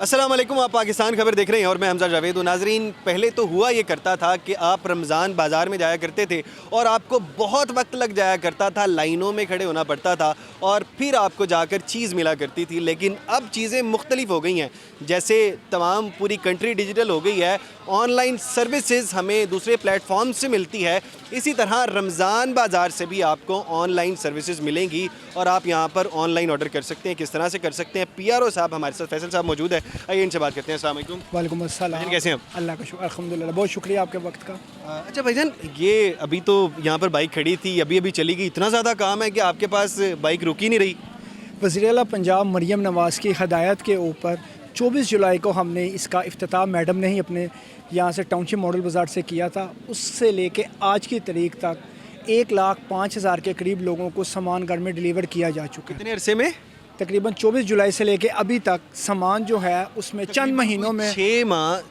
अस्सलाम वालेकुम, आप पाकिस्तान खबर देख रहे हैं और मैं हमजा जावेद हूँ। नाजरीन, पहले तो हुआ ये करता था कि आप रमज़ान बाज़ार में जाया करते थे और आपको बहुत वक्त लग जाया करता था, लाइनों में खड़े होना पड़ता था और फिर आपको जाकर चीज़ मिला करती थी। लेकिन अब चीज़ें मुख्तलिफ हो गई हैं, जैसे तमाम पूरी कंट्री डिजिटल हो गई है, ऑनलाइन सर्विसेज हमें दूसरे प्लेटफॉर्म से मिलती है। इसी तरह रमज़ान बाज़ार से भी आपको ऑनलाइन सर्विसेज मिलेंगी और आप यहाँ पर ऑनलाइन ऑर्डर कर सकते हैं। किस तरह से कर सकते हैं, PRO साहब हमारे साथ, फैसल साहब मौजूद है, आइए इनसे बात करते हैं। अस्सलाम वालेकुम। वालेकुम अस्सलाम। कैसे हैं आप? अल्लाह का शुक्र, अल्हम्दुलिल्लाह, बहुत शुक्रिया आपके वक्त का। अच्छा भाईजान, ये अभी तो यहाँ पर बाइक खड़ी थी, अभी अभी चली गई, इतना ज़्यादा काम है कि आपके पास बाइक रुक ही नहीं रही। वज़ीर आला पंजाब मरियम नवाज़ की हदायत के ऊपर 24 जुलाई को हमने इसका इफ्तिताह मैडम ने ही अपने यहाँ से टाउनशिप मॉडल बाज़ार से किया था। उससे लेके आज की तारीख तक 1,05,000 के करीब लोगों को सामान घर में डिलीवर किया जा चुका है। कितने अरसे में? तकरीबन 24 जुलाई से लेके अभी तक सामान जो है उसमें चंद महीनों में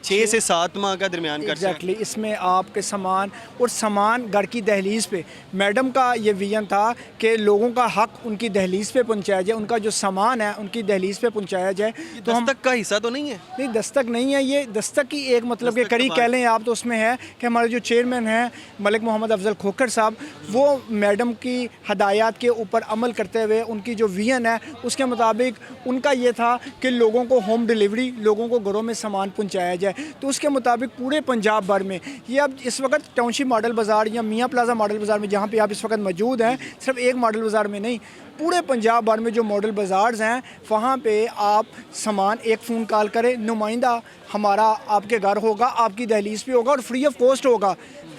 6 से 7 माह का दरमियान का एग्जैक्टली इसमें आपके सामान और सामान घर की दहलीज़ पे, मैडम का ये विजन था कि लोगों का हक उनकी दहलीज़ पे पहुंचाया जाए, उनका जो सामान है उनकी दहलीज़ पे पहुंचाया जाए। तो हम तक का हिस्सा तो नहीं है? नहीं, दस्तक नहीं है, ये दस्तक की एक मतलब के कड़ी कह लें आप, तो उसमें है कि हमारे जो चेयरमैन हैं मलिक मोहम्मद अफजल खोखर साहब, वो मैडम की हदायत के ऊपर अमल करते हुए उनकी जो विजन है उसके मुताबिक उनका ये था कि लोगों को होम डिलीवरी, लोगों को घरों में सामान पहुंचाया जाए। तो उसके मुताबिक पूरे पंजाब भर में ये अब इस वक्त टाउनशिप मॉडल बाज़ार या मियाँ प्लाजा मॉडल बाज़ार में जहाँ पे आप इस वक्त मौजूद हैं, सिर्फ एक मॉडल बाज़ार में नहीं, पूरे पंजाब भर में जो मॉडल बाज़ार्स हैं वहाँ पे आप सामान एक फ़ोन कॉल करें, नुमाइंदा हमारा आपके घर होगा, आपकी दहलीज़ पे होगा और फ्री ऑफ कॉस्ट होगा।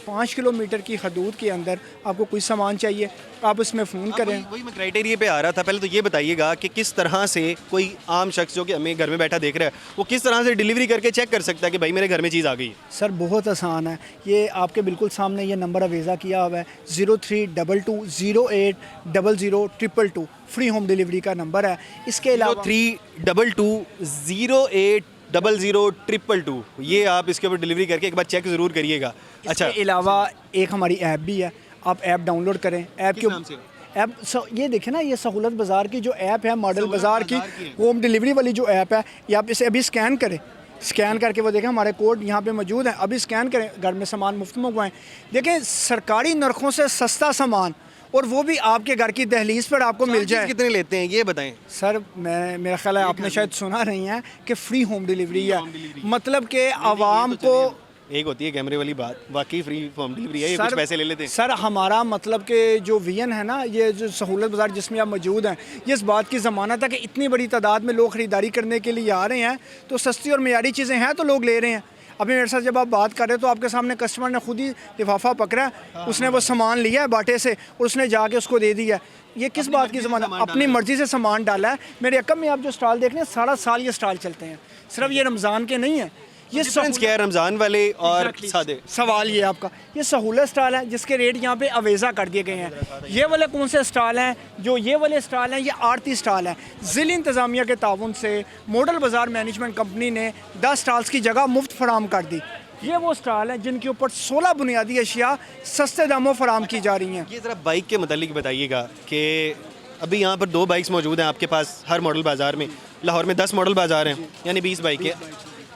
5 किलोमीटर की हदूद के अंदर आपको कोई सामान चाहिए, आप उसमें फ़ोन करें। वही मैं क्राइटेरिया पे आ रहा था। पहले तो ये बताइएगा कि किस तरह से कोई आम शख्स जो कि हमें घर में बैठा देख रहा है, वो किस तरह से डिलीवरी करके चेक कर सकता है कि भाई मेरे घर में चीज़ आ गई है? सर बहुत आसान है, ये आपके बिल्कुल सामने ये नंबर अवेज़ा किया हुआ है 0322080022, फ्री होम डिलीवरी का नंबर है। इसके अलावा 0322080022, ये आप इसके ऊपर डिलीवरी करके एक बार चेक ज़रूर करिएगा। अच्छा, इसके अलावा एक हमारी ऐप भी है, आप ऐप डाउनलोड करें। ऐप किस के नाम से? ऐप ये देखें ना, ये सहूलत बाज़ार की जो ऐप है, मॉडल बाज़ार की होम डिलीवरी वाली जो ऐप है, ये आप इसे अभी स्कैन करें, स्कैन करके वो देखें हमारे कोड यहाँ पे मौजूद हैं, अभी स्कैन करें, घर में सामान मुफ्त मंगवाएं। देखें सरकारी नरखों से सस्ता सामान और वो भी आपके घर की दहलीज़ पर आपको मिल जाए। कितने लेते हैं ये बताएं? सर मेरा ख्याल है आपने शायद सुना नहीं है कि फ्री होम डिलीवरी है, मतलब कि आवाम को एक होती है कैमरे वाली बात, बाकी फ्री होम डिलीवरी है, ये कुछ पैसे ले लेते हैं। सर हमारा मतलब कि जो विजन है ना, ये जो सहूलत बाज़ार जिसमें आप मौजूद हैं, ये इस बात की ज़मानत है कि इतनी बड़ी तादाद में लोग ख़रीदारी करने के लिए आ रहे हैं, तो सस्ती और मयारी चीज़ें हैं तो लोग ले रहे हैं। अभी मेरे साथ जब आप बात कर रहे हो तो आपके सामने कस्टमर ने खुद ही लिफाफा पकड़ा, उसने वो सामान लिया है बाटे से और उसने जाके उसको दे दिया। ये किस बात की ज़मानत? अपनी मर्ज़ी से सामान डाला है। मेरे अकम में आप जो स्टॉल देख रहे हैं, सारा साल ये स्टॉल चलते हैं, सिर्फ ये रमज़ान के नहीं है। ये डिफरेंस क्या है रमज़ान वाले और सादे? सवाल ये आपका, ये सहूलत स्टॉल है जिसके रेट यहाँ पे अवेज़ा कर दिए गए हैं। ये वाले कौन से स्टॉल हैं? जो ये वाले स्टॉल हैं, ये आरती स्टॉल है। ज़िला इंतज़ामिया के ताउन से मॉडल बाज़ार मैनेजमेंट कंपनी ने 10 स्टॉल्स की जगह मुफ्त फराम कर दी। ये वो स्टॉल हैं जिनके ऊपर 16 बुनियादी अशिया सस्ते दामों फराम की जा रही हैं। ये ज़रा बाइक के मतलब बताइएगा कि अभी यहाँ पर 2 बाइक्स मौजूद हैं आपके पास हर मॉडल बाज़ार में। लाहौर में 10 मॉडल बाज़ार हैं, यानी 20 बाइकें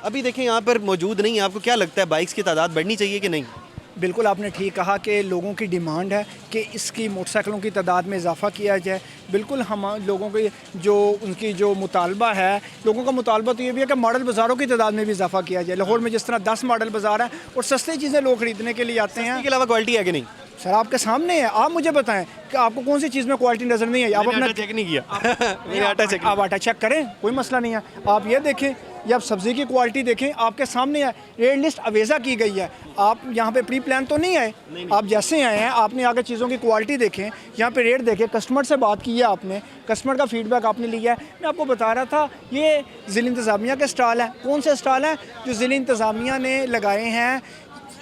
अभी देखें यहाँ पर मौजूद नहीं है। आपको क्या लगता है बाइक्स की तादाद बढ़नी चाहिए कि नहीं? बिल्कुल आपने ठीक कहा कि लोगों की डिमांड है कि इसकी मोटरसाइकिलों की तादाद में इजाफ़ा किया जाए। बिल्कुल हम लोगों की जो उनकी जो मुतालबा है, लोगों का मुतालबा तो ये भी है कि मॉडल बाज़ारों की तादाद में भी इजाफ़ा किया जाए। लाहौर में जिस तरह 10 मॉडल बाज़ार है और सस्ती चीज़ें लोग ख़रीदने के लिए आते हैं। इसके अलावा क्वालिटी है कि नहीं? सर आपके सामने है, आप मुझे बताएं कि आपको कौन सी चीज़ में क्वालिटी नज़र नहीं आई? आप अपना चेक नहीं किया। मैंने आटा चेक आप आटा चेक करें, कोई मसला नहीं है। आप ये देखें, या आप सब्ज़ी की क्वालिटी देखें, आपके सामने है, रेट लिस्ट अवेज़ा की गई है। आप यहाँ पे प्री प्लान तो नहीं आए, आप जैसे आए हैं आपने आगे चीज़ों की क्वालिटी देखें, यहाँ पे रेट देखें, कस्टमर से बात की है आपने, कस्टमर का फीडबैक आपने लिया है। मैं आपको बता रहा था ये ज़िला इंतज़ामिया के स्टॉल हैं। कौन से स्टॉल हैं? जो ज़िला इंतज़ामिया ने लगाए हैं,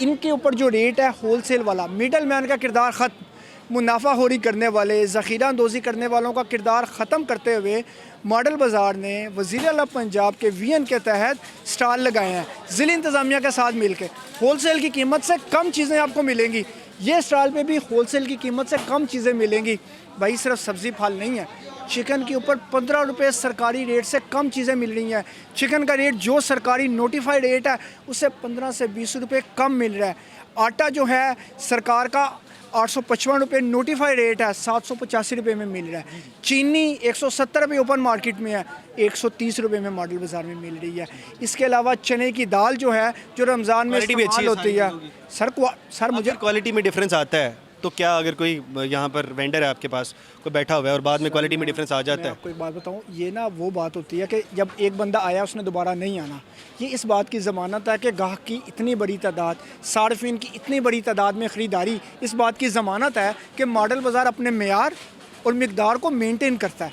इनके ऊपर जो रेट है होल सेल वाला, मिडल मैन का किरदार ख़त्म, मुनाफाखोरी करने वाले, ज़ख़ीरा अंदोज़ी करने वालों का किरदार ख़त्म करते हुए मॉडल बाज़ार ने वज़ीर आला पंजाब के विजन के तहत स्टॉल लगाए हैं ज़िला इंतज़ामिया के साथ मिल के। होल सेल की कीमत से कम चीज़ें आपको मिलेंगी। ये स्टॉल पे भी होल सेल की कीमत से कम चीज़ें मिलेंगी। भाई सिर्फ सब्ज़ी फल नहीं है, चिकन के ऊपर 15 रुपये सरकारी रेट से कम चीज़ें मिल रही हैं। चिकन का रेट जो सरकारी नोटिफाइड रेट है उससे 15 से 20 रुपये कम मिल रहा है। आटा जो है सरकार का 855 रुपये नोटिफाइड रेट है, 785 रुपये में मिल रहा है। चीनी 170 रुपये ओपन मार्केट में है, 130 रुपये में मॉडल बाज़ार में मिल रही है। इसके अलावा चने की दाल जो है, जो रमज़ान में क्वालिटी भी अच्छी इस्तेमाल होती है। सर मुझे क्वालिटी में डिफरेंस आता है तो क्या, अगर कोई यहाँ पर वेंडर है आपके पास, कोई बैठा हुआ है और बाद में क्वालिटी में डिफरेंस आ जाता मैं है? आपको एक बात बताऊं, ये ना वो बात होती है कि जब एक बंदा आया उसने दोबारा नहीं आना। ये इस बात की ज़मानत है कि गाहक की इतनी बड़ी तादाद, सार्फिन की इतनी बड़ी तादाद में ख़रीदारी, इस बात की ज़मानत है कि मॉडल बाज़ार अपने मेयार और मिकदार को मेंटेन करता है।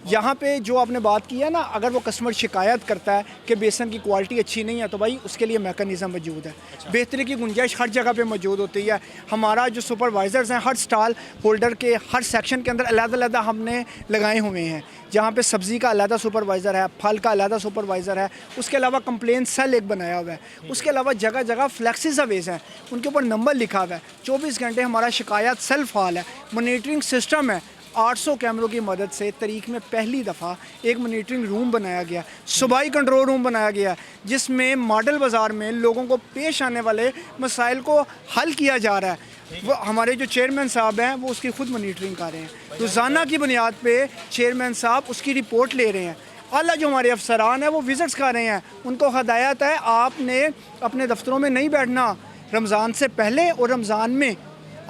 यहाँ पे जो आपने बात की है ना, अगर वो कस्टमर शिकायत करता है कि बेसन की क्वालिटी अच्छी नहीं है तो भाई उसके लिए मैकेनिज़्म मौजूद है। बेहतरी की गुंजाइश हर जगह पे मौजूद होती है। हमारा जो सुपरवाइज़र्स हैं हर स्टॉल होल्डर के हर सेक्शन के अंदर अलग-अलग हमने लगाए हुए हैं। जहाँ पे सब्ज़ी का अलग सुपरवाइज़र है, फल का अलग सुपरवाइज़र है, उसके अलावा कंप्लेन सेल एक बनाया हुआ है। उसके अलावा जगह जगह फ्लैक्सी सर्वेज हैं, उनके ऊपर नंबर लिखा हुआ है। 24 घंटे हमारा शिकायत सेल फाल है। मॉनिटरिंग सिस्टम है, 800 कैमरों की मदद से तारीख में पहली दफ़ा एक मॉनिटरिंग रूम बनाया गया, सूबाई कंट्रोल रूम बनाया गया, जिसमें मॉडल बाज़ार में लोगों को पेश आने वाले मसाइल को हल किया जा रहा है। वो हमारे जो चेयरमैन साहब हैं वो उसकी खुद मॉनिटरिंग कर रहे हैं। रोज़ाना की बुनियाद पे चेयरमैन साहब उसकी रिपोर्ट ले रहे हैं। आला जो हमारे अफसरान हैं वो विज़िट्स कर रहे हैं। उनको हदायत है आपने अपने दफ्तरों में नहीं बैठना, रमज़ान से पहले और रमज़ान में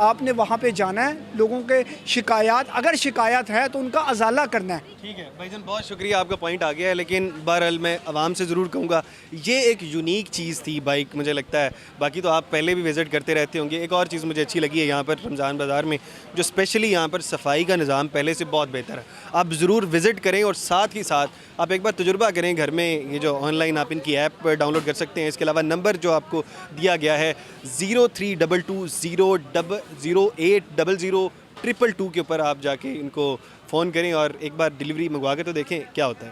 आपने वहाँ पे जाना है। लोगों के शिकायत, अगर शिकायत है तो उनका अजाला करना है। ठीक है भाईजान, बहुत शुक्रिया, आपका पॉइंट आ गया है। लेकिन बहरहाल मैं आवाम से ज़रूर कहूँगा, ये एक यूनिक चीज़ थी बाइक, मुझे लगता है। बाकी तो आप पहले भी विज़िट करते रहते होंगे। एक और चीज़ मुझे अच्छी लगी है यहाँ पर रमज़ान बाज़ार में, जो स्पेशली यहाँ पर सफाई का निज़ाम पहले से बहुत बेहतर है। आप ज़रूर विज़िट करें और साथ ही साथ आप एक बार तजुर्बा करें घर में। ये जो ऑनलाइन आप इनकी ऐप डाउनलोड कर सकते हैं। इसके अलावा नंबर जो आपको दिया गया है 032200080022 के ऊपर आप जाके इनको फ़ोन करें और एक बार डिलीवरी मंगवा के तो देखें क्या होता है।